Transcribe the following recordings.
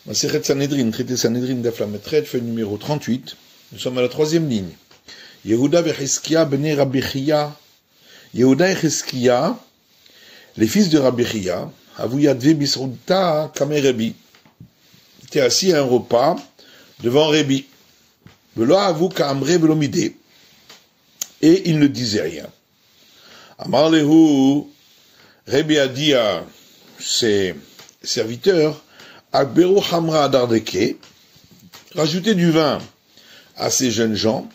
Masechet Sanhedrin, traité Sanhedrin d'Aflametret, feuille numéro 38. Nous sommes à la troisième ligne. Yehuda v'Cheskia b'nei Rabbi Chia. Yehuda et Cheskia, les fils de Rabbi Chia, avuyadve bisruta kamei Rabbi, étaient assis à un repas devant Rabbi. Velo avu ka'amre velo midé. Et ils ne disaient rien. Amar lehu, Rabbi a dit à ses serviteurs, Akberu hamra adardeke, rajoutez du vin à ces jeunes gens,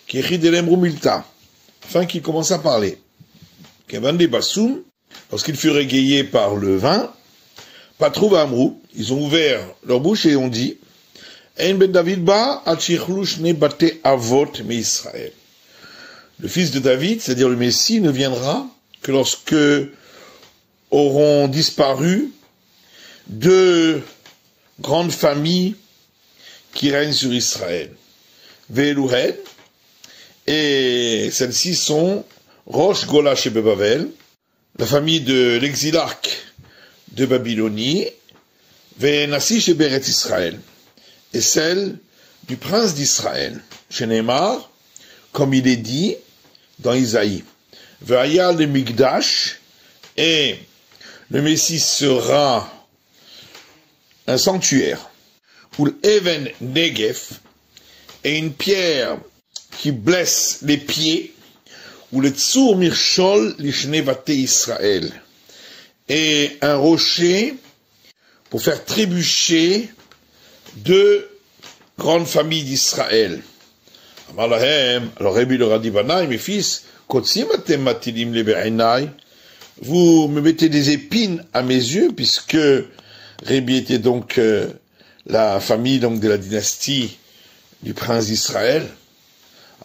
qui ridelem rumilta, afin qu'ils commencent à parler. Kevan de Bassoum, lorsqu'ils furent égayés par le vin, Patrou Amrou, ils ont ouvert leur bouche et ont dit, Ein ben David ba atchichlush ne bate avot me Israël. Le fils de David, c'est-à-dire le Messie, ne viendra que lorsque auront disparu deux grandes familles qui règnent sur Israël. Ve'eluhen, et celles-ci sont Rosh Gola chez Bebavel, la famille de l'exilarque de Babylonie, Ve'nassi chez Beret Israël, et celle du prince d'Israël, chez Neymar, comme il est dit dans Isaïe. Ve'aya le Migdash, et le Messie sera un sanctuaire, ou l'Even Negev, et une pierre qui blesse les pieds, ou le Tsur Mirchol l'Ishnevate Israël, et un rocher pour faire trébucher deux grandes familles d'Israël. Alors Rabbi leur a dit, mes fils, vous me mettez des épines à mes yeux, puisque Rabbi était donc la famille donc de la dynastie du prince d'Israël.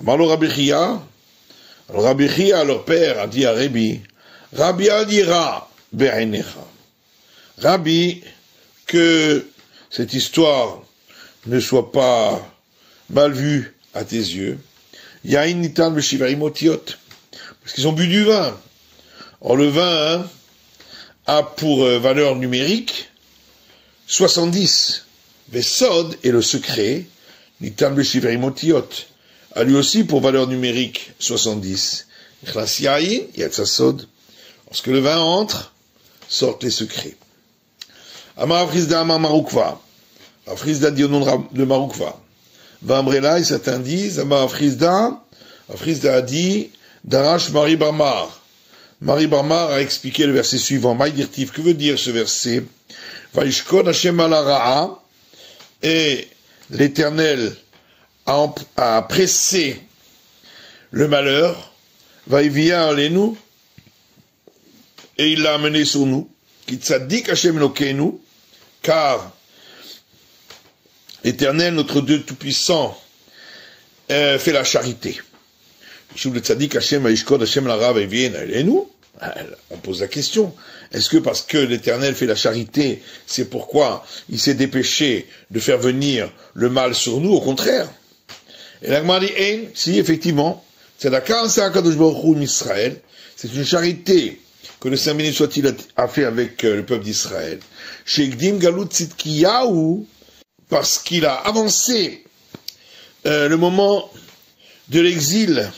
Alors Rabbi Chia, leur père, a dit à Rabbi, Rabbi adira be'ainecha. Rabbi, que cette histoire ne soit pas mal vue à tes yeux. Yain nitan b'shivarim otiot. Parce qu'ils ont bu du vin. Or le vin a pour valeur numérique 70. Vesod est le secret. Nitan b'shivarim otiot a lui aussi pour valeur numérique 70. Chlas yain yatsasod. Lorsque le vin entre, sortent les secrets. Amar Afrizda Amar Maroukva. Afrizda dit au nom de Maroukva. Vambrela, et certains disent, Amar Afrizda a dit, Darash Mari Barmar. Mari Barmar a expliqué le verset suivant. Maïdirtif, que veut dire ce verset? Vaishkon Hashem ala ra'a, et l'Éternel a pressé le malheur, Vaivia alenu, et il l'a amené sur nous. Kitzadik Hashem Elokeinu, car l'Éternel, notre Dieu Tout-Puissant, fait la charité. On pose la question, est-ce que parce que l'Éternel fait la charité, c'est pourquoi il s'est dépêché de faire venir le mal sur nous? Au contraire. Et l'Agma dit, si, effectivement, c'est une charité que le Saint béni soit-il a fait avec le peuple d'Israël. Sheikdim Galut Tzidkiyahu, parce qu'il a avancé le moment de l'exil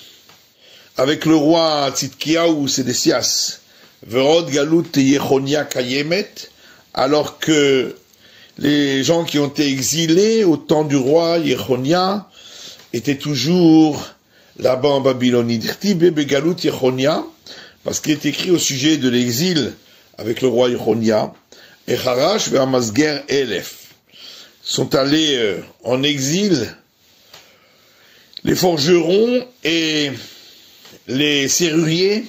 avec le roi Tzidkiyahu Sédécias, Verod Galut Yechonia Kayemet, alors que les gens qui ont été exilés au temps du roi Yechonia étaient toujours là-bas en Babylonie. Dirtib Galut Yechonia, parce qu'il est écrit au sujet de l'exil avec le roi Yechonia, et Harash vers Masger Elef sont allés en exil les forgerons et les serruriers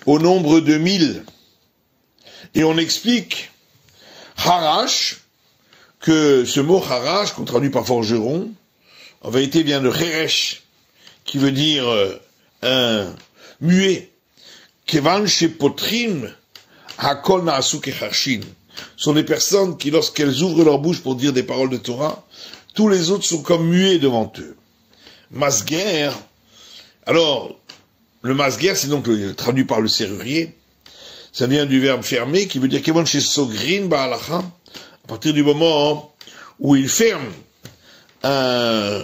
au nombre de 1000. Et on explique Harash, que ce mot Harash, qu'on traduit par forgeron, en vérité vient de Heresh, qui veut dire un muet. Kevan shepotrim hakol naasu kecharshin. Sont des personnes qui, lorsqu'elles ouvrent leur bouche pour dire des paroles de Torah, tous les autres sont comme muets devant eux. Masger, alors, le masger, c'est donc traduit par le serrurier, ça vient du verbe fermer, qui veut dire Kevan chez Sogrin Ba'alacha, à partir du moment où il ferme un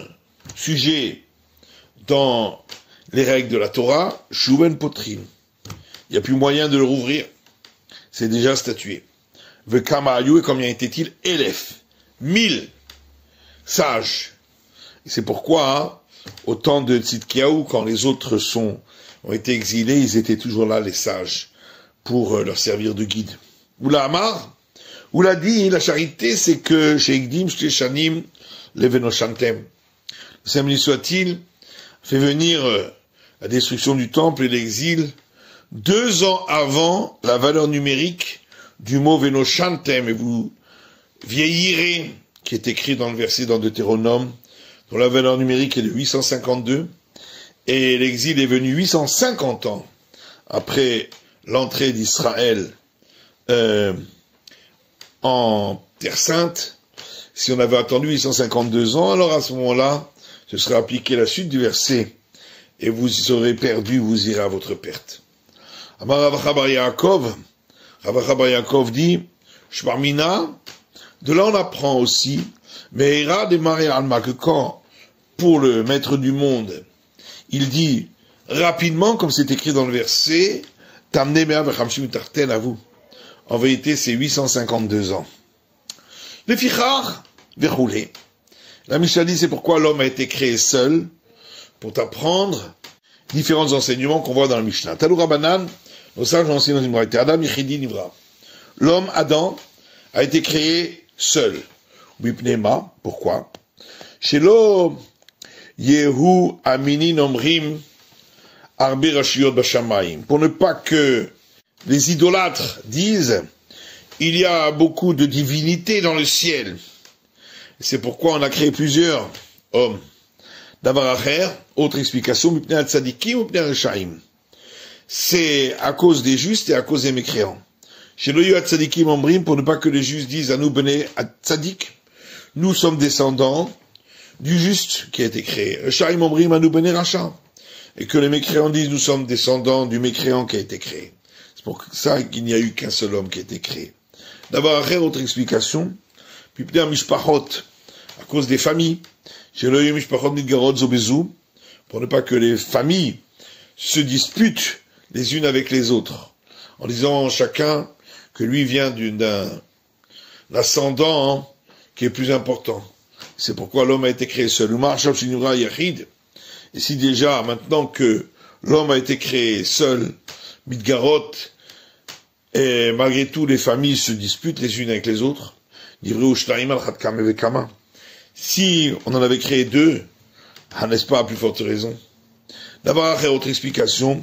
sujet dans les règles de la Torah, Shuven Potrim. Il n'y a plus moyen de le rouvrir. C'est déjà statué. Vekama Ayou, et combien était-il? Elef. 1000 sages. Et c'est pourquoi, au temps de Tzidkiaou, quand les autres ont été exilés, ils étaient toujours là, les sages, pour leur servir de guide. Oula Amar, Oula dit, la charité, c'est que chez Igdim, chez Shanim, Levenochantem. Le Saint béni soit-il, fait venir la destruction du temple et l'exil 2 ans avant la valeur numérique du mot Venochantem, et vous vieillirez, qui est écrit dans le verset dans Deutéronome, dont la valeur numérique est de 852, et l'exil est venu 850 ans après l'entrée d'Israël en Terre Sainte. Si on avait attendu 852 ans, alors à ce moment-là, ce serait appliqué la suite du verset, et vous serez perdu, vous irez à votre perte. Amar Rav Acha bar Yaakov, Rav Acha bar Yaakov dit, Shbarmina, de là on apprend aussi, mais Ira de Marie Alma, que quand, pour le maître du monde, il dit rapidement, comme c'est écrit dans le verset, Tamne Mea v'chamshim tarten à vous. En vérité, c'est 852 ans. Le Fichar, verroulé. La Mishnah dit, c'est pourquoi l'homme a été créé seul, pour t'apprendre différents enseignements qu'on voit dans la Mishnah. Talou Rabbanan, nos sages enseignent dans une braïta. Adam Yichidi Nivra. L'homme, Adam, a été créé seul. Bipnema, pourquoi? Shelo Yehu Aminin Omrim Arbe Rashiot Bashamayim. Pour ne pas que les idolâtres disent, il y a beaucoup de divinités dans le ciel. C'est pourquoi on a créé plusieurs hommes. Davaracher, autre explication, Mipnei Tzadikim ou Mipnei Reshaim. C'est à cause des justes et à cause des mécréants. Chez Loyo Tzadikim Omrim, pour ne pas que les justes disent à nous Bene Tzadik, nous sommes descendants du juste qui a été créé. Reshaim Omrim à nous Bene Racha. Et que les mécréants disent nous sommes descendants du mécréant qui a été créé. C'est pour ça qu'il n'y a eu qu'un seul homme qui a été créé. Davaracher, autre explication, Mipnei Mishpachot, à cause des familles. Chez le Mishpachot Midgarot Zobezou, pour ne pas que les familles se disputent les unes avec les autres, en disant chacun que lui vient d'un ascendant qui est plus important. C'est pourquoi l'homme a été créé seul. Et si déjà, maintenant que l'homme a été créé seul, Midgarot, et malgré tout les familles se disputent les unes avec les autres, si on en avait créé 2, n'est-ce pas à plus forte raison? D'abord, autre explication,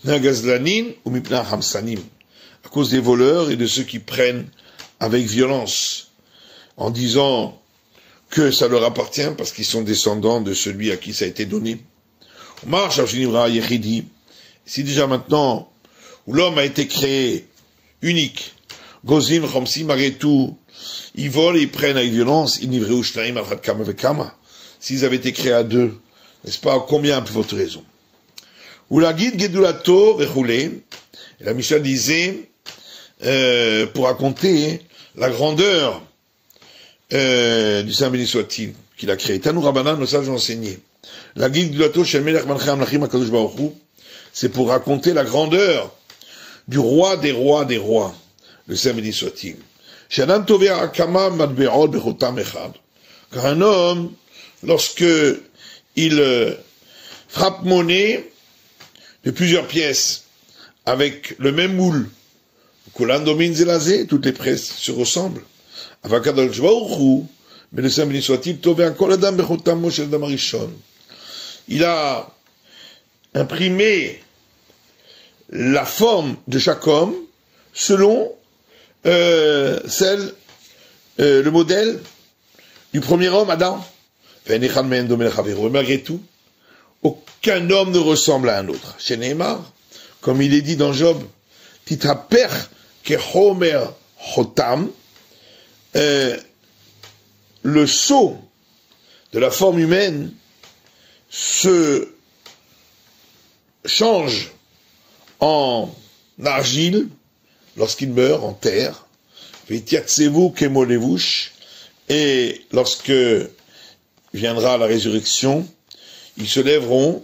Nagazlanin ou Mipna Hamsanim, à cause des voleurs et de ceux qui prennent avec violence, en disant que ça leur appartient parce qu'ils sont descendants de celui à qui ça a été donné. Si déjà maintenant, où l'homme a été créé unique, Gozim, Chomsim, malgré tout, ils volent et ils prennent avec violence, s'ils avaient été créés à 2, n'est-ce pas, combien à plus forte raison? Ou la guide Gedulato Rechoulé, et la Mishnah disait, pour raconter la grandeur du Saint béni soit-il, qu'il a créé. Tanou Rabbanan, nos sages ont enseigné. La guide Gedulato Shel Melech Malchei Amlachim HaKadosh Baruch Hu, c'est pour raconter la grandeur du roi des rois des rois, le Saint béni soit-il. Car un homme, lorsque il frappe monnaie de plusieurs pièces avec le même moule, toutes les pièces se ressemblent. Mais le Saint béni soit-il, il a imprimé la forme de chaque homme selon le modèle du premier homme, Adam. Et malgré tout, aucun homme ne ressemble à un autre. Chez Neymar, comme il est dit dans Job, Titaper kehomer hotam, le sceau de la forme humaine se change en argile lorsqu'il meurt en terre, et Et lorsque viendra la résurrection, ils se lèveront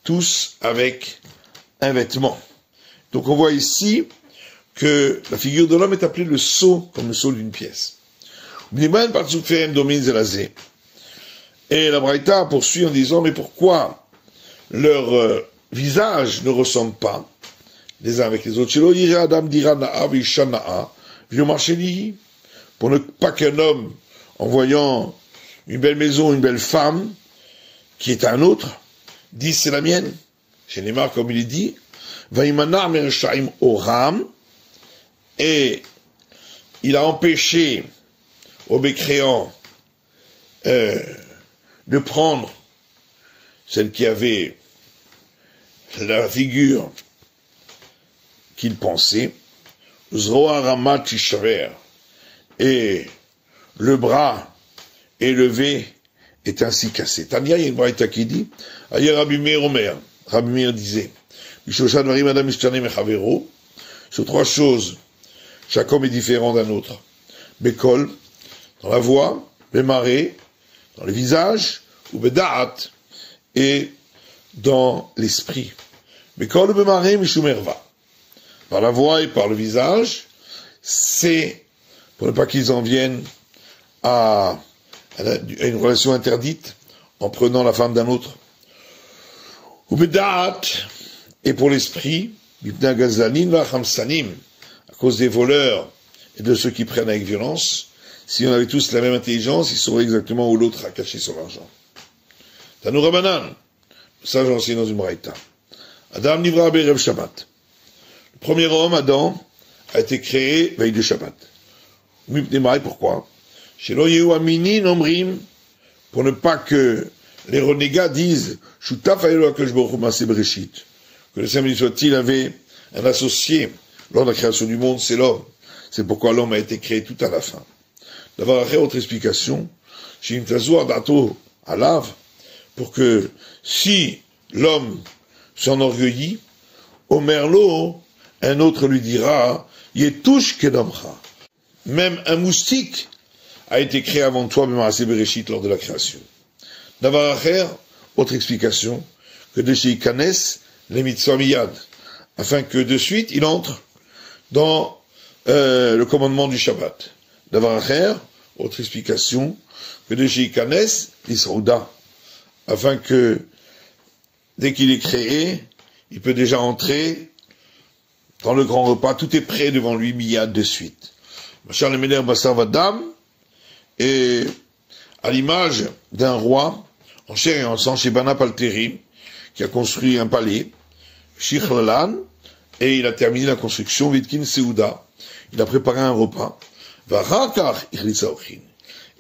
tous avec un vêtement. Donc on voit ici que la figure de l'homme est appelée le sceau, comme le sceau d'une pièce. Et la Braïta poursuit en disant, mais pourquoi leur visage ne ressemble pas les uns avec les autres? Pour ne pas qu'un homme, en voyant une belle maison, une belle femme, qui est un autre, dise c'est la mienne. Chez Neymar, comme il est dit, et il a empêché aux mécréants de prendre celle qui avait la figure qu'il pensait, et le bras élevé est ainsi cassé. Tania, il y a une braïta qui dit, ailleurs Rabbi Meir Omer, Rabbi Meir disait, sur trois choses, chaque homme est différent d'un autre. Bekol, dans la voix, Bemaré, dans le visage, ou Bedaat, et dans l'esprit. Bekol, Bemaré, Mishumerva. Par la voix et par le visage, c'est pour ne pas qu'ils en viennent à une relation interdite en prenant la femme d'un autre. Ou Bedaat, et pour l'esprit, à cause des voleurs et de ceux qui prennent avec violence, si on avait tous la même intelligence, ils sauraient exactement où l'autre a caché son argent. Tanou Rabanan, ça j'en sais dans une braïta. Adam Nivra Berev Shabbat. Le premier homme, Adam, a été créé veille de Shabbat. Pourquoi? Chez l'Oyehu Amini Nomrim, pour ne pas que les renégats disent Shutaf Aelo Akadosh Baruch Hu Maaseh Bereshit, que le Saint béni soit-il avait un associé lors de la création du monde, c'est l'homme. C'est pourquoi l'homme a été créé tout à la fin. D'avoir une autre explication, chez une tazoua dato à lave, pour que si l'homme s'enorgueillit, au merlot, un autre lui dira, Yetouche Kedamcha. Même un moustique a été créé avant toi, même à Bereshit, lors de la création. D'avoir autre explication, que de chez Kanes, les mitzvah miyad, afin que de suite il entre dans le commandement du Shabbat. D'avoir autre explication, que de chez Kanes, l'Israouda, afin que dès qu'il est créé, il peut déjà entrer dans le grand repas, tout est prêt devant lui, miyad de suite. Machal Mener Bassar Vadam, et à l'image d'un roi, en chair et en sang, chez Bana Palterim, qui a construit un palais, Shichlalan, et il a terminé la construction, Vitkin Seuda, il a préparé un repas, Varakar Ichlisaochin,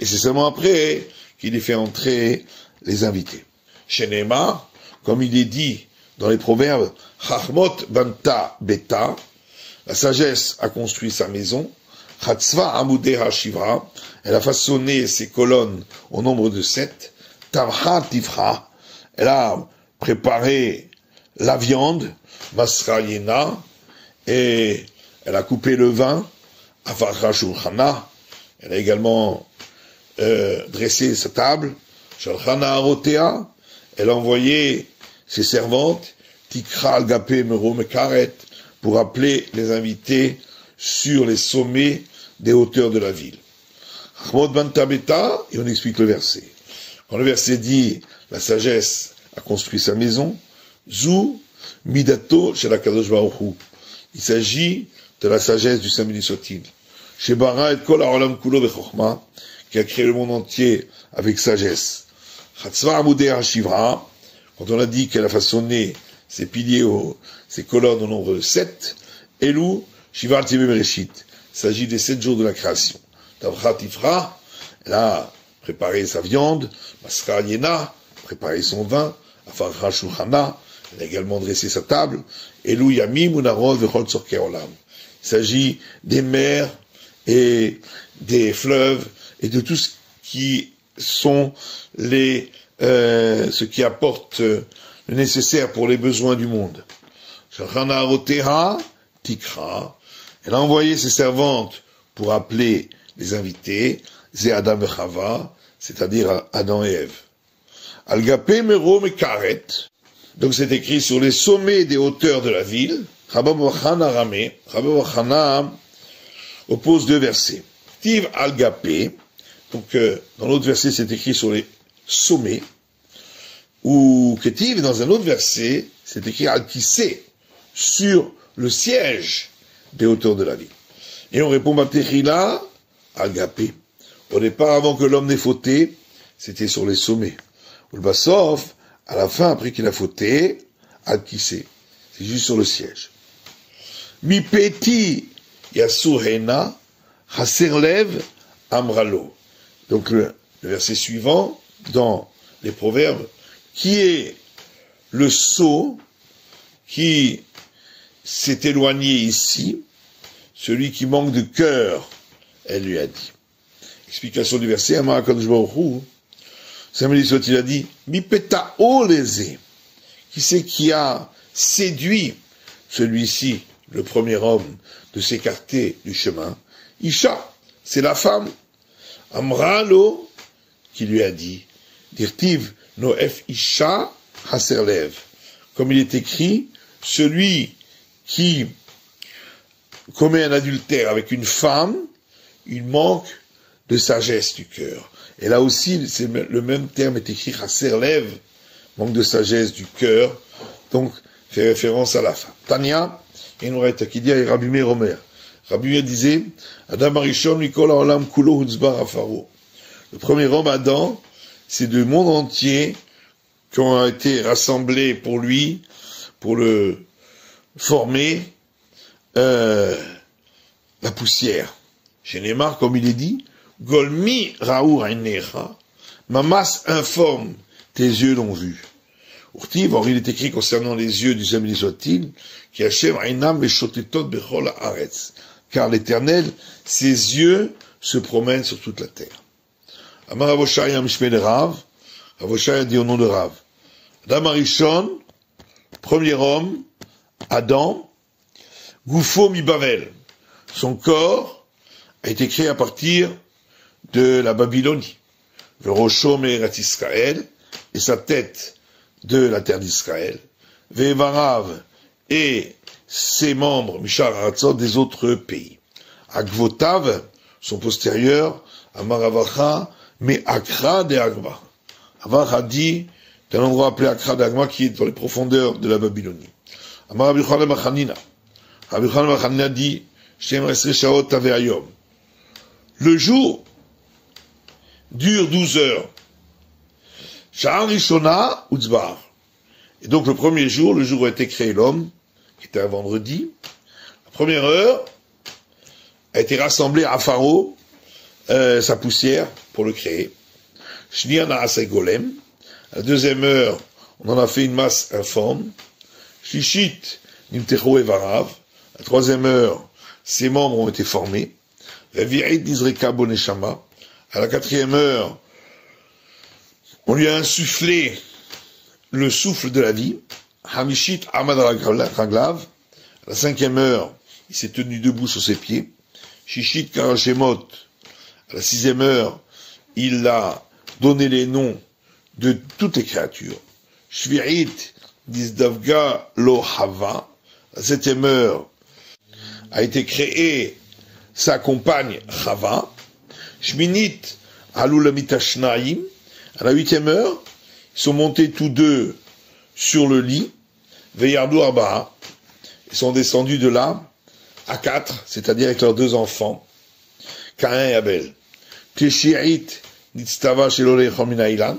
et c'est seulement après qu'il ait fait entrer les invités. Chez Neymar, comme il est dit dans les proverbes, Chachmot Banta Beta, la sagesse a construit sa maison, Chatzva Amudeha Shivra, elle a façonné ses colonnes au nombre de 7, Tavcha Tifra, elle a préparé la viande, Masra Yena, et elle a coupé le vin, Avarcha Shulchana, elle a également dressé sa table, Shalchana Arotea, elle a envoyé ses servantes, Tikra Al-Gapé Mero Mekaret, pour appeler les invités sur les sommets des hauteurs de la ville. Chmod Bantabeta, et on explique le verset. Quand le verset dit, la sagesse a construit sa maison, Zou Midato chez la Kadosh Baruch Hu. Il s'agit de la sagesse du Saint béni soit-il. Chez Bara et Kol Haolam Kulo Bechokma, qui a créé le monde entier avec sagesse. Chatzva Amudei Hashivra, quand on a dit qu'elle a façonné ses piliers, ses colonnes au nombre de 7, Elou Shiva Tivim Bereshit. Il s'agit des 7 jours de la création. Tavcha Tifra, elle a préparé sa viande, Masra Yena, préparé son vin, Afarcha Shulchana, elle a également dressé sa table, Elou Yamim Unarod Vechol Tzorkei Olam. Il s'agit des mers et des fleuves et de tout ce qui sont ce qui apporte le nécessaire pour les besoins du monde. Shalchana Aroteha Tikra, elle a envoyé ses servantes pour appeler les invités, Zé Adam et Chava, c'est-à-dire Adam et Ève. Al-Gapé Mero Mekaret, donc c'est écrit sur les sommets des hauteurs de la ville. Rabba Bachana Ramé, Rabba Bachana oppose deux versets. Tiv Al-Gapé, donc dans l'autre verset c'est écrit sur les sommets, ou Ketiv, dans un autre verset, c'est écrit Al-Kissé, sur le siège des hauteurs de la ville. Et on répond Batechila, Al-Gapé. Au départ, avant que l'homme n'ait fauté, c'était sur les sommets. Ou le Bassof, à la fin, après qu'il a fauté, Al-Kissé. C'est juste sur le siège. Mi Peti Yasurena, Haserlev Amralo. Donc le verset suivant, dans les proverbes, qui est le sot qui s'est éloigné ici, celui qui manque de cœur, elle lui a dit. Explication du verset, Amar HaKadosh Baruch Hu, Samuel il a dit, Mipeta oleze, qui c'est qui a séduit celui-ci, le premier homme, de s'écarter du chemin? Isha, c'est la femme. Amralo, qui lui a dit, Dirtiv noef Isha haserlev, comme il est écrit, celui qui commet un adultère avec une femme, il manque de sagesse du cœur. Et là aussi, c'est le même terme est écrit, haserlev, manque de sagesse du cœur, donc fait référence à la femme. Tania, et nous reste qui dit à Rabbi Meir Omer. Rabbi Meir disait, Adam Arishon mikol haolam kulo hutzbar afaro. Le premier homme, Adam, c'est du monde entier qui ont été rassemblés pour lui, pour le former, la poussière. Chez Neymar, comme il est dit, Golmi Raour Ainecha, Mamas informe, tes yeux l'ont vu. Urtiv, or il est écrit concernant les yeux du Zemli soit-il, qui Hachem Ainam et Shotetot Bechol Haaretz, car l'Éternel, ses yeux se promènent sur toute la terre. Amar Avoshaya Mishmei de Rav, Avoshaya dit au nom de Rav. Adam Arishon, premier homme, Adam, Goufo mi Bavel, son corps a été créé à partir de la Babylonie. Le Rocho Me'eretz Israël, et sa tête de la terre d'Israël. Ve'evarav, et ses membres, Mishar Haratzot, des autres pays. Agvotav, son postérieur, Amaravacha, mais Akra de Agma. Avach a dit d'un endroit appelé Akra de Agma, qui est dans les profondeurs de la Babylonie. Amar Rabbi Yochanan bar Chanina. Rabbi Yochanan bar Chanina dit, Shem Esrei Shaot Tave Hayom. Le jour dure 12 heures. Sha'ar Rishona Utzbar. Et donc le premier jour, le jour où a été créé l'homme, qui était un vendredi, la première heure a été rassemblée à Pharaon, sa poussière, pour le créer. Shnia Na'asei Golem. À la deuxième heure, on en a fait une masse informe. Shishit Nimtecho Evarav. À la troisième heure, ses membres ont été formés. Revi'it Nizreka Boneshama. À la quatrième heure, on lui a insufflé le souffle de la vie. Hamishit Ahmad Raglav. À la cinquième heure, il s'est tenu debout sur ses pieds. Shishit Karashemot. À la sixième heure, il a donné les noms de toutes les créatures. Shvi'it Dizdavga Lo Hava. À la septième heure, a été créée sa compagne Chava. Shminit Alulamitashnaim. À la huitième heure, ils sont montés tous deux sur le lit. Veyardu Arba'a. Ils sont descendus de là à 4, c'est-à-dire avec leurs 2 enfants, Caïn et Abel. Teshi'it Nitztava Shelolechom min Hailan.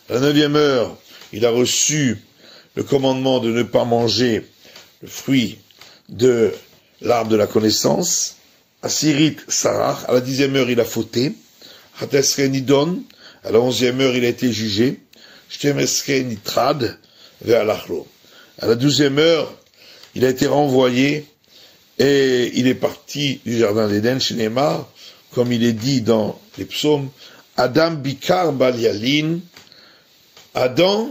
À la 9e heure, il a reçu le commandement de ne pas manger le fruit de l'arbre de la connaissance. Asirit Sarach. À la 10e heure, il a fauté. Hatesre Nidon. À la 11e heure, il a été jugé. Shtemesre Nitrad Ve'alachlo. À la 12e heure, il a été renvoyé et il est parti du jardin d'Éden chez Neymar, comme il est dit dans les psaumes, Adam Bikar Balialin. Adam,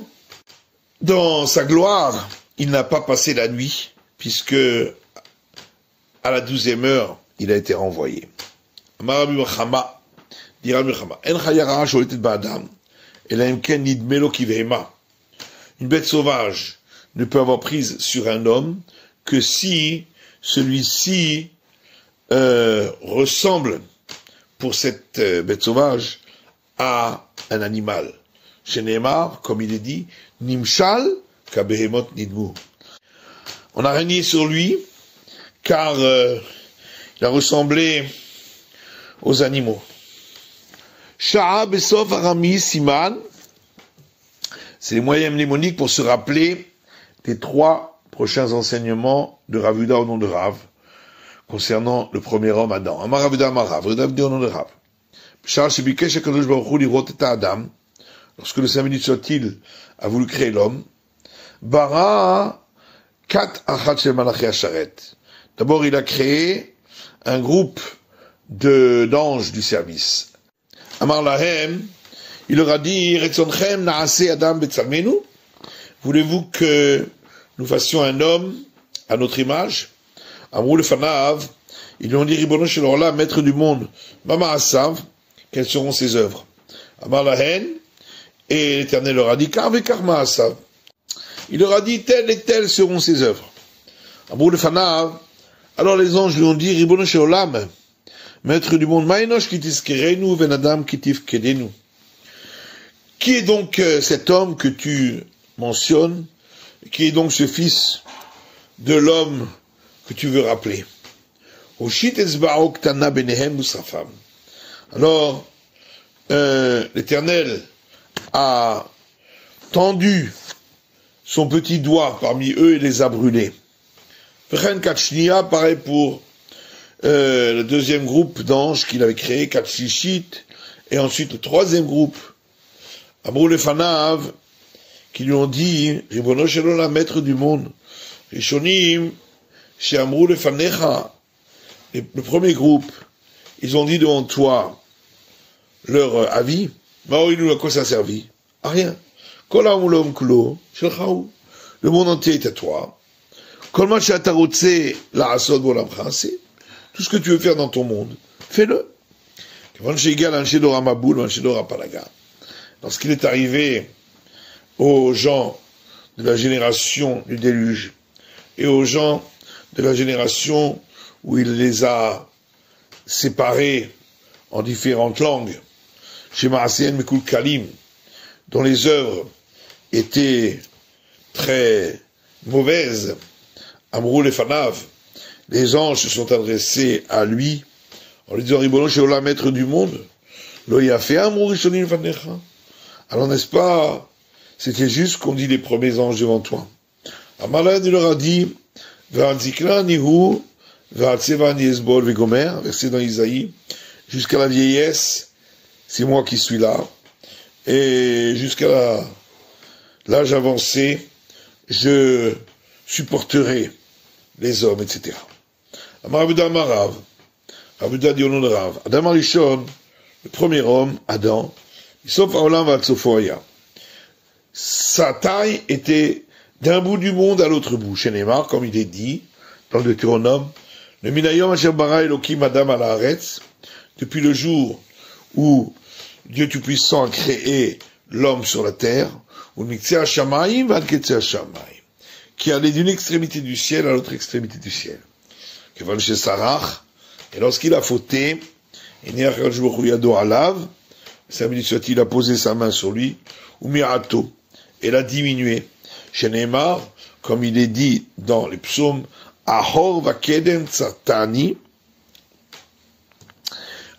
dans sa gloire, il n'a pas passé la nuit, puisque à la 12e heure, il a été renvoyé. Amarabi Chama, dira Milchama. En chayara sholetet ba'adam, elaim ken nidmelo kivehema. Une bête sauvage ne peut avoir prise sur un homme que si celui-ci ressemble, pour cette bête sauvage, à un animal. Chez Neymar, comme il est dit, Nimshal kabehemot nidmu. On a régné sur lui, car il a ressemblé aux animaux. Sha'a besof arami siman, c'est les moyens mnémoniques pour se rappeler des 3 prochains enseignements de Rav Yehuda au nom de Rav, concernant le premier homme Adam. Amar Rav Yehuda Amar Rav, Rav dit au nom de Rav. Lorsque le Saint-Béni soit-il a voulu créer l'homme, bara kat achat shel malachi hasharet. D'abord, il a créé un groupe d'anges du service. Amar lahem, il leur a dit, retzonchem naase adam betzalmenu. Voulez-vous que nous fassions un homme à notre image? Amrou lefanav, ils lui ont dit, ribono shel olam, maître du monde, mama asav, quelles seront ses œuvres? Amar lahem, et l'Éternel leur a dit, kar vekar ma'asav. Il leur a dit, telles et telles seront ses œuvres. Amrou lefanav, alors les anges lui ont dit, ribono shel olam, maître du monde, ma'enosh kitiskerenu venadam kitifkedenu. Qui est donc cet homme que tu mentionnes? Qui est donc ce fils de l'homme que tu veux rappeler? Alors, l'Éternel a tendu son petit doigt parmi eux et les a brûlés. Pareil pour le deuxième groupe d'anges qu'il avait créé, Katshishit, et ensuite le troisième groupe, Amrou lefanav, qui lui ont dit, Ribono shel olam, maître du monde, Rishonim, chez Amrou lefanecha, le premier groupe, ils ont dit devant toi leur avis, Maoïnou, à quoi ça a servi? À rien. Kol ha'olam kulo shelchahu. Le monde entier est à toi. Kol ma she'ata rotze la'asot bo'olamcha, c'est tout ce que tu veux faire dans ton monde, fais-le. Lorsqu'il est arrivé aux gens de la génération du déluge et aux gens de la génération où il les a séparés en différentes langues, chez Maasien Mekul Kalim, dont les œuvres étaient très mauvaises, Amrou lefanav, les anges se sont adressés à lui en lui disant, Ribono shel olam, maître du monde, lo yafe amrou rishonim lefanecha. Alors n'est-ce pas, c'était juste qu'on dit les premiers anges devant toi. Amalad, il leur a dit, V'anzikra nihu, v'atseva niesbol vegomer, verset dans Isaïe, jusqu'à la vieillesse, c'est moi qui suis là, et jusqu'à l'âge avancé, je supporterai les hommes, etc. Amar Rav Yehuda Amar Rav, Rav Yehuda dit au nom de Rav, Adam Arishon, le premier homme, Adam, sauf Olam Vatsofoya. Sa taille était d'un bout du monde à l'autre bout. Chez Neymar, comme il est dit dans le Deutéronome, le Minayom Asher bara Elokim Adam ala Haaretz, depuis le jour où Dieu Tout-Puissant a créé l'homme sur la terre, ou Miktseh Hashamayim Vadketseh Hashamayim, qui allait d'une extrémité du ciel à l'autre extrémité du ciel. Kevan chez Sarach, et lorsqu'il a fauté, le Saint-Béni soit-il a posé sa main sur lui, ou Mirato, et l'a diminué. Chez Neymar, comme il est dit dans les psaumes, Ahor vakedem tsartani,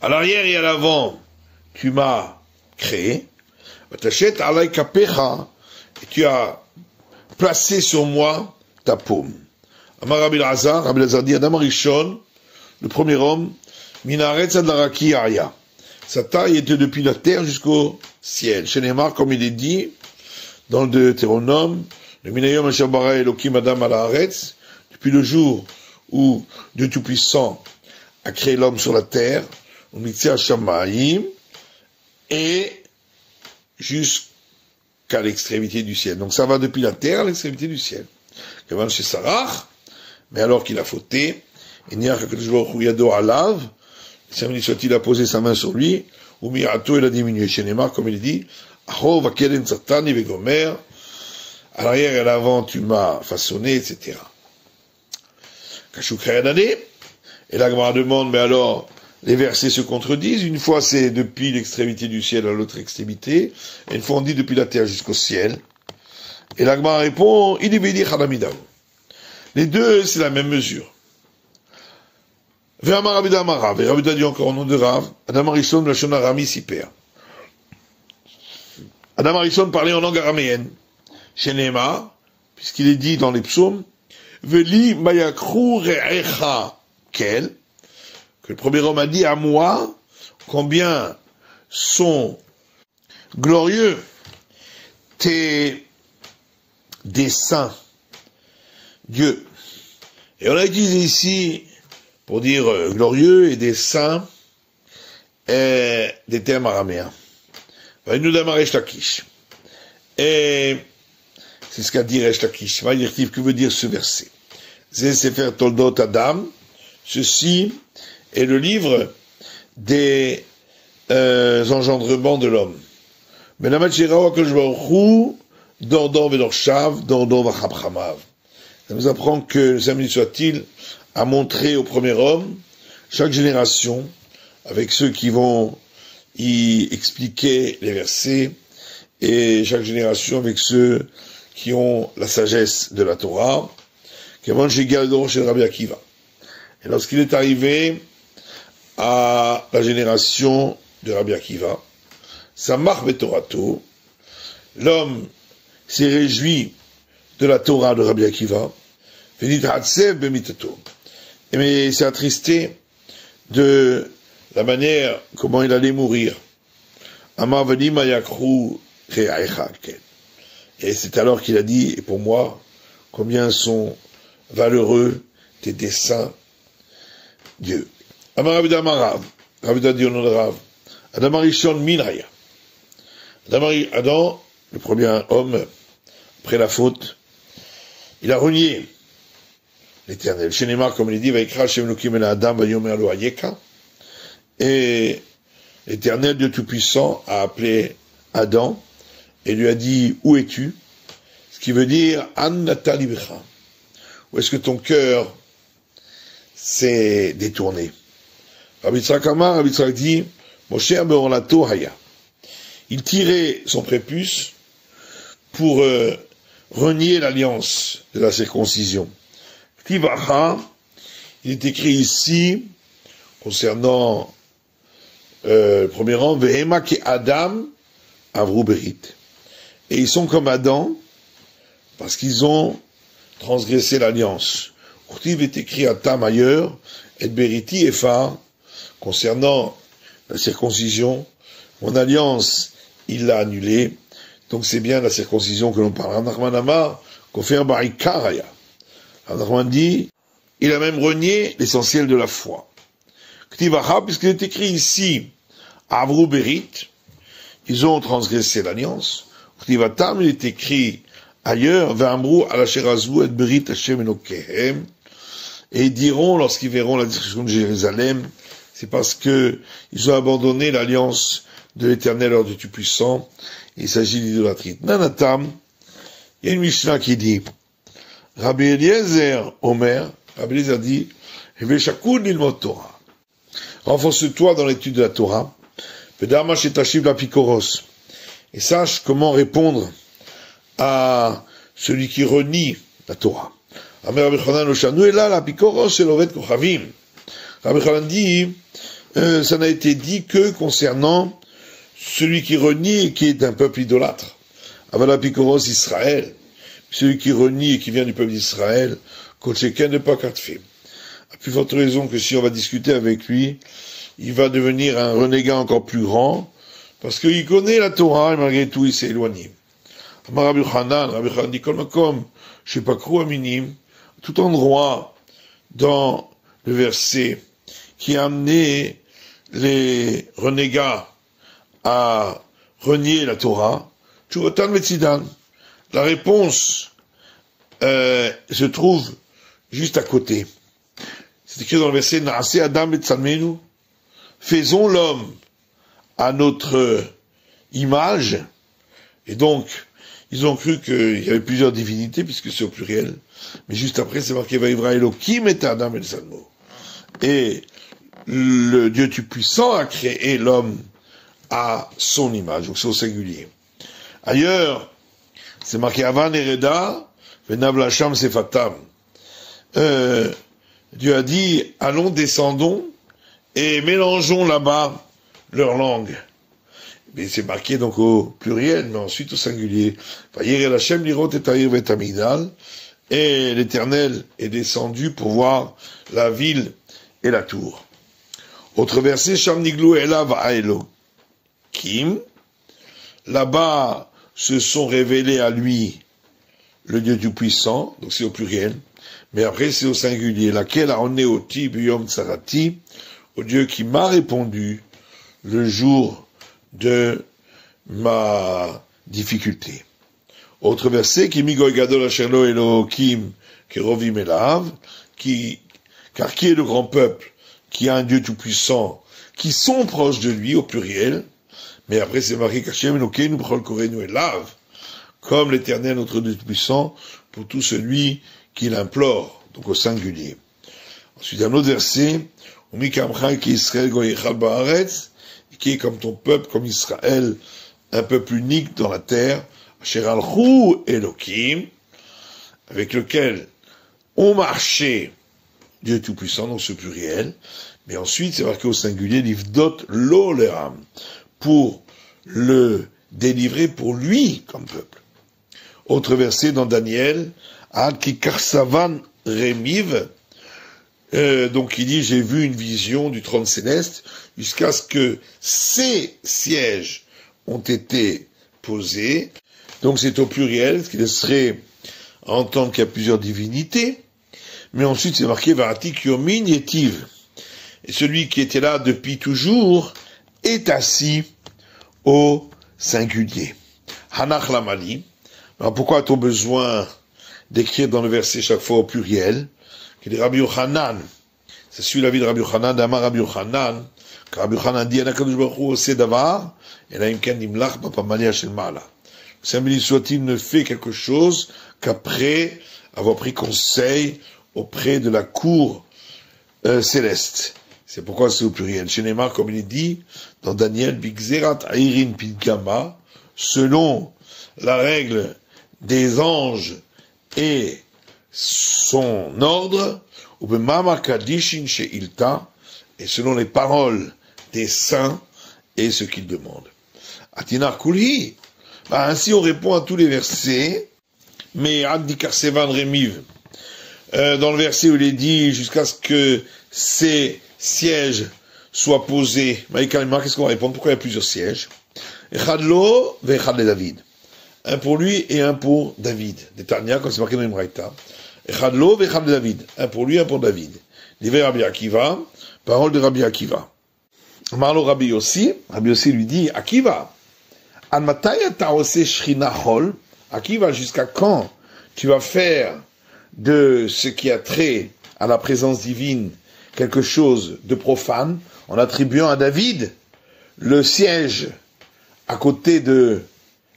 à l'arrière et à l'avant, tu m'as créé, Vatachet alay kapecha, et tu as placé sur moi ta paume. Amar Rabbi Elazar dit, Adam Arishon, le premier homme, Minaretz adlaraki aya. Sa taille était depuis la terre jusqu'au ciel. Chez Neymar, comme il est dit, dans le Deutéronome, le Minayom Asher bara Elokim Adam ala Haaretz, depuis le jour où Dieu Tout-Puissant a créé l'homme sur la terre, au Miktseh Hashamayim, et jusqu'à l'extrémité du ciel. Donc ça va depuis la terre à l'extrémité du ciel. Kevan chez Sarach, mais alors qu'il a fauté, il n'y a que le Saint-Béni soit-il a posé sa main sur lui, ou mirato, il a diminué. Chez Neymar, comme il dit, Aho vakelen satani vegomer, à l'arrière et à l'avant, tu m'as façonné, etc. Kashuk Hayanane, et la Gemara demande, mais alors, les versets se contredisent. Une fois, c'est depuis l'extrémité du ciel à l'autre extrémité, et une fois, on dit depuis la terre jusqu'au ciel. Et la Gemara répond, il y Hadamidaou. Les deux, c'est la même mesure. Ve'amar Rabbi Damara, Rabbi dit encore au nom de Rav, Adam Arishon, le Shon Arami, Siper. Adam Arishon parlait en langue araméenne, chez Neymar, puisqu'il est dit dans les psaumes, Veli Mayakru Re'echa Kel, que le premier homme a dit à moi, combien sont glorieux tes desseins, Dieu. Et on a utilisé ici, pour dire glorieux et des saints, des termes araméens. Et c'est ce qu'a dit Resh Lakish. Que veut dire ce verset? C'est Sefer Toldot Adam. Ceci est le livre des engendrements de l'homme. Mais la Machira que je vois Dordon Vedorshav, Dordon Vachabchamav. Ça nous apprend que le Saint soit-il a montré au premier homme, chaque génération, avec ceux qui vont y expliquer les versets, et chaque génération avec ceux qui ont la sagesse de la Torah, qui a chez Galdor, chez Rabbi Akiva. Et lorsqu'il est arrivé à la génération de Rabbi Akiva, Samach Betorato, l'homme s'est réjoui de la Torah de Rabbi Akiva, mais il s'est attristé de la manière comment il allait mourir. Et c'est alors qu'il a dit, et pour moi, combien sont valeureux tes desseins, Dieu. Amar Rabbi Damarav, Rabbi Dadi Rav, Adam Arishon Minaya. Adam, le premier homme, après la faute, il a renié l'Éternel. Chez Neymar, comme il dit, Vaikra Shem Elokim El Adam Vayomer Lo Hayeka. Et l'Éternel, Dieu Tout-Puissant, a appelé Adam et lui a dit, où es-tu? Ce qui veut dire, Annata Libcha. Où est-ce que ton cœur s'est détourné? Rabbi Tzrak Amar, Rabbi Tzrak dit, Moshe Beorlato Haya. Il tirait son prépuce pour renier l'alliance de la circoncision. Tivacha, il est écrit ici, concernant le premier rang, Vehema ke Adam avru berit. Et ils sont comme Adam, parce qu'ils ont transgressé l'alliance. Urtiv est écrit à Tam ailleurs, et beriti ephar, concernant la circoncision, mon alliance, il l'a annulée, donc c'est bien la circoncision que l'on parle. Nachman Amar, qu'on fait un barikaraya. Nachman dit, il a même renié l'essentiel de la foi. Ktivacha, puisqu'il est écrit ici, Avru Berit, ils ont transgressé l'alliance. Ktivatam, il est écrit ailleurs, V'amru alasherazvu et Berit Hashem Elokehem, et ils diront, lorsqu'ils verront la destruction de Jérusalem, c'est parce que ils ont abandonné l'alliance de l'Éternel hors du Tout-Puissant. Il s'agit d'idolâtrie. Nanatam, il y a une Mishnah qui dit, Rabbi Eliezer Omer, Rabbi Eliezer dit, Veshakun lilmod Torah. Renforce-toi dans l'étude de la Torah. Pedama shetashiv la pikoros. Et sache comment répondre à celui qui renie la Torah. Amer Rabbi Chanan Oshanu est là, la pikoros c'est l'ovet kochavim. Rabbi Chanan dit, ça n'a été dit que concernant celui qui renie et qui est un peuple idolâtre. Avala pikoros Israël. Celui qui renie et qui vient du peuple d'Israël, Kotcheken n'est pas katfé. À plus forte raison que si on va discuter avec lui, il va devenir un renégat encore plus grand, parce qu'il connaît la Torah et malgré tout il s'est éloigné. Rabbi Chanan dit comme je sais pas quoi minim, tout endroit dans le verset qui a amené les renégats à renier la Torah, Tshuvatan Metzidan. La réponse se trouve juste à côté. C'est écrit dans le verset Naase Adam et Tzalmenu. Faisons l'homme à notre image, et donc, ils ont cru qu'il y avait plusieurs divinités, puisque c'est au pluriel, mais juste après, c'est marqué Vaïvra Elohim et Adam el Salmo. Et le Dieu Tout-Puissant a créé l'homme à son image, donc c'est au singulier. Ailleurs, c'est marqué Avan Ereda, Venav Lacham Sefatam. Dieu a dit, allons, descendons, et mélangeons là-bas leur langue. Mais c'est marqué donc au pluriel, mais ensuite au singulier. Et l'Éternel est descendu pour voir la ville et la tour. Autre verset, Sham Niglou Elav Aelokim. Là-bas se sont révélés à lui le Dieu Tout-Puissant, donc c'est au pluriel. Mais après c'est au singulier. Laquelle a onéoti biyom tsarati, au Dieu qui m'a répondu le jour de ma difficulté. Autre verset, qui migoy gadol asherlo Elohim kerovim elav, car qui est le grand peuple qui a un Dieu tout-puissant, qui sont proches de lui, au pluriel, mais après c'est marqué Kashem Elokeinu b'chol korenu elav, comme l'Éternel notre Dieu tout-puissant, pour tout celui qui l'implore, donc au singulier. Ensuite un autre verset, Umikamcha ki Israël goyechal ba'aretz, qui est comme ton peuple, comme Israël, un peuple unique dans la terre, Asher alchou Elohim, avec lequel on marchait Dieu Tout-Puissant, dans ce pluriel, mais ensuite c'est marqué au singulier, Livdot lo leram, pour le délivrer pour lui comme peuple. Autre verset dans Daniel, Ad ki karsavan remiv, donc il dit, j'ai vu une vision du trône céleste, jusqu'à ce que ces sièges ont été posés. Donc c'est au pluriel, ce qui laisserait entendre qu'il y a plusieurs divinités. Mais ensuite c'est marqué Varatik Yomin Yetiv. Et celui qui était là depuis toujours est assis au singulier. Hanach Lamali. Alors pourquoi a-t-on besoin d'écrire dans le verset chaque fois au pluriel? Qu'il est Rabbi Yochanan. Ça suit l'avis de Rabbi Yochanan, d'Amar Rabbi Yochanan. Car Rabbi Yochanan dit, Anakadosh Baruch Hu ose davar, et là, imken nimlach bapamania shel ma'ala. Le Saint béni soit-il ne fait quelque chose qu'après avoir pris conseil auprès de la cour céleste. C'est pourquoi c'est au pluriel. Chez Neymar, comme il est dit dans Daniel, Bigzerat Airin Pidgama, selon la règle des anges et son ordre, et selon les paroles des saints et ce qu'ils demandent. Atinar Kulhi, ainsi on répond à tous les versets, mais Adnikar Sevan Remiv, dans le verset où il est dit jusqu'à ce que ces sièges soient posés, qu'est-ce qu'on va répondre? Pourquoi il y a plusieurs sièges? Echadlo ve'echad le David. Un pour lui et un pour David. Des Tanya, comme c'est marqué dans les Braïta. Echadlo ve'echad le David. Un pour lui, un pour David. L'hiver Rabbi Akiva, parole de Rabbi Akiva. Marlo Rabbi Yossi lui dit, Akiva, an mataya ta'ose shrina chol, Akiva, jusqu'à quand tu vas faire de ce qui a trait à la présence divine quelque chose de profane, en attribuant à David le siège à côté de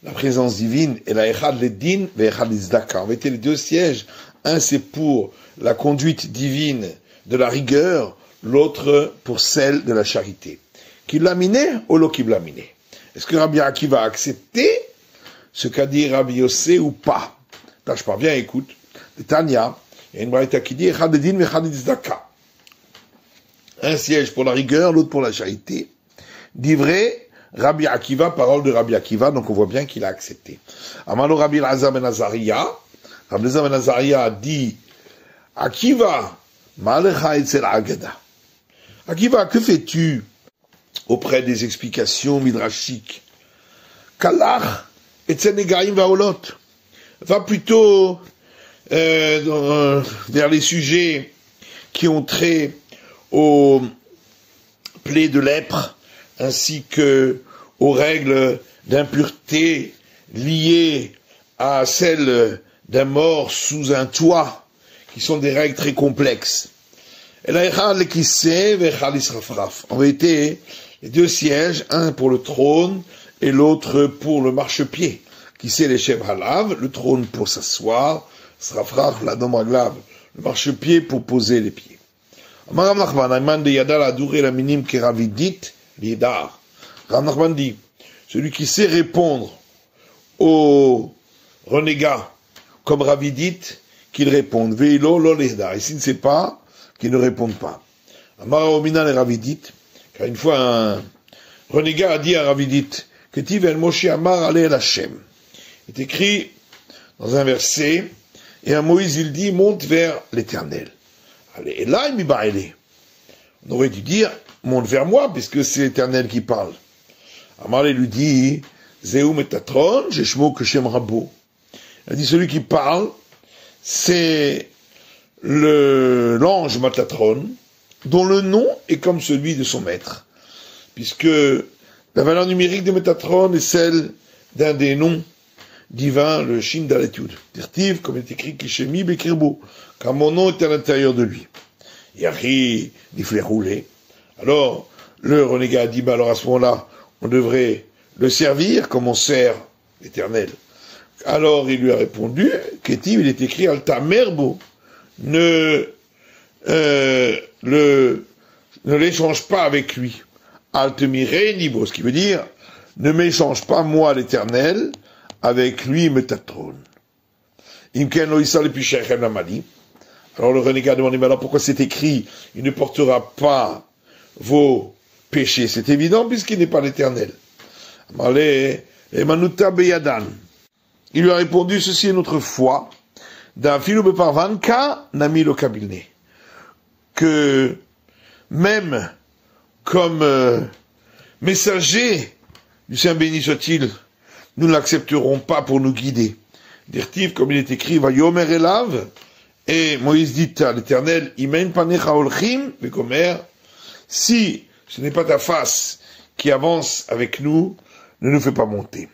la présence divine, et la echad ledin ve echad lizdaka. En vérité, les deux sièges, un c'est pour la conduite divine de la rigueur, l'autre pour celle de la charité. Qui l'a miné ou l'eau qui l'a miné? Est-ce que Rabbi Akiva a accepté ce qu'a dit Rabbi Yossé ou pas? Là, je parle bien, écoute. Le Tanya, il y a une braïta qui dit echad ledin ve echad lizdaka. Un siège pour la rigueur, l'autre pour la charité. Divré Rabbi Akiva, parole de Rabbi Akiva, donc on voit bien qu'il a accepté. Amalo Rabbi Elazar ben Azariah, Rabbi Elazar ben Azariah a dit, Akiva, ma'alecha etzel agada. Akiva, que fais-tu auprès des explications midrashiques? Kalach etzel negaim vaolot. Va plutôt vers les sujets qui ont trait aux plaies de lèpre, ainsi que aux règles d'impureté liées à celles d'un mort sous un toit, qui sont des règles très complexes. En vérité, les deux sièges, un pour le trône et l'autre pour le marchepied, qui c'est les chèvres halav, le trône pour s'asseoir, srafraf, la domaglav, le marchepied pour poser les pieds. Amar Rav Nachman, Ayman de Yadal Adouré la minim keravidit, l'idar. Rav Nachman dit, celui qui sait répondre aux renégats comme Ravidit, qu'il réponde. Veilo lo l'idar. Et s'il ne sait pas, qu'il ne réponde pas. Amar Omina le Ravidit, car une fois un renégat a dit à Ravidit, Ketiv el Moshe Amar ale el Hashem. Il est écrit dans un verset, et à Moïse il dit, monte vers l'Éternel. Allez, et là, on aurait dû dire, monte vers moi, puisque c'est l'Éternel qui parle. Amalé lui dit, Zéou Metatron, Jeshmo Keshem Rabo. Il a dit, celui qui parle, c'est l'ange Matatron, dont le nom est comme celui de son maître. Puisque la valeur numérique de Metatron est celle d'un des noms divins, le Shin d'Aletud. Dirtiv, comme il est écrit, Kishemi Bekirbo, car mon nom est à l'intérieur de lui. Yari, Nifle roulé. Alors, le renégat a dit, bah alors à ce moment-là, on devrait le servir comme on sert l'Éternel. Alors il lui a répondu, Ketiv, il est écrit, Alta Merbo, ne l'échange pas avec lui. Altemire Nibo, ce qui veut dire, ne m'échange pas moi l'Éternel, avec lui Metatron. Imken Loïsa le Pichachem Lamali. Alors le renégat a demandé, mais alors pourquoi c'est écrit, il ne portera pas vos péchés? C'est évident puisqu'il n'est pas l'Éternel. Il lui a répondu, ceci est notre foi, d'un filou beparvan ka nami lo kabilne. Que même comme messager du Saint béni soit-il, nous ne l'accepterons pas pour nous guider. Dirtiv, comme il est écrit, va yomer elav, et Moïse dit à l'Éternel, imen panecha olchim, vekomer, si ce n'est pas ta face qui avance avec nous, ne nous fais pas monter.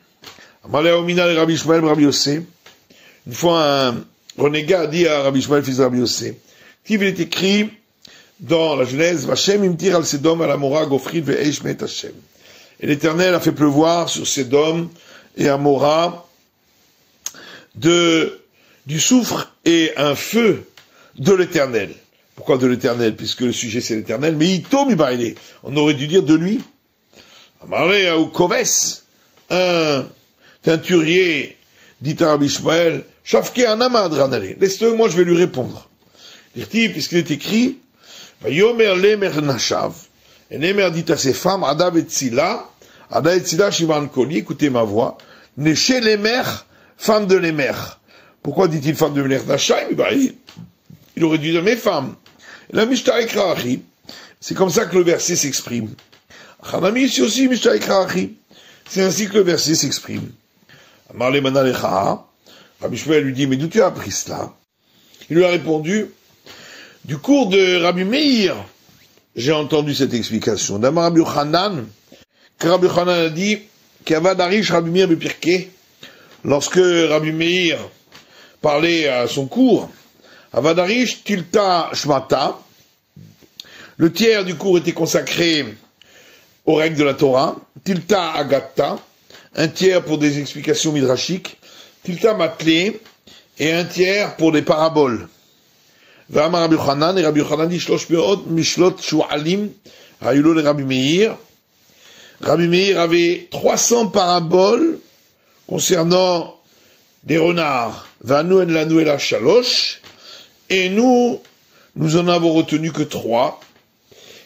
Amalé Omina le Rabbi Ishmael, Rabbi Yossé, une fois un renégat a dit à Rabbi Ishmael, fils de Rabbi Yossé, il est écrit dans la Genèse, Vachem imtir al Sedom al Amora gofrid ve'eish met Hashem. Et l'Éternel a fait pleuvoir sur Sedom et Amora du soufre et un feu de l'Éternel. Pourquoi de l'Éternel? Puisque le sujet c'est l'Éternel, mais Ito mibaïlé. On aurait dû dire de lui. Amaré ou Koves, un teinturier, dit à Rabbi Ishmael, Shafke anama adranale. Laisse-le, moi je vais lui répondre. Dit-il, puisqu'il est écrit, Vayomer lemer nashav. Et Lemer dit à ses femmes, Ada et Tzila Shivan Koli, écoutez ma voix, Neche Lemer, femme de Lemer. Pourquoi dit-il femme de Lemer Nashaim? Il aurait dû dire mes femmes. La Mishtaï Krachi, c'est comme ça que le verset s'exprime. Chanami ici aussi Mishtaï Krachi. C'est ainsi que le verset s'exprime. Amarle Manalecha, Rabbi Shmuel lui dit, mais d'où tu as appris cela? Il lui a répondu, du cours de Rabbi Meir, j'ai entendu cette explication. D'Amar Rabbi Yochanan, que Rabbi Yochanan a dit, qu'Avadarish Rabbi Meir Bepirke, lorsque Rabbi Meir parlait à son cours, Avadarish Tilta Shmata, le tiers du cours était consacré aux règles de la Torah, Tilta Agatta, un tiers pour des explications midrashiques, Tilta Matlé, et un tiers pour des paraboles. V'amar Rabbi Yochanan, et Rabbi Yochanan dit, Shlosh Me'ot Mishlot Shu'alim, Hayulo le Rabbi Meir. Rabbi Meir avait 300 paraboles concernant des renards. Vanu en lanu ela shalosh, et nous en avons retenu que 3.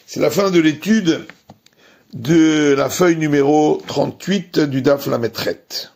C'est la fin de l'étude de la feuille numéro 38 du Daf Lametret.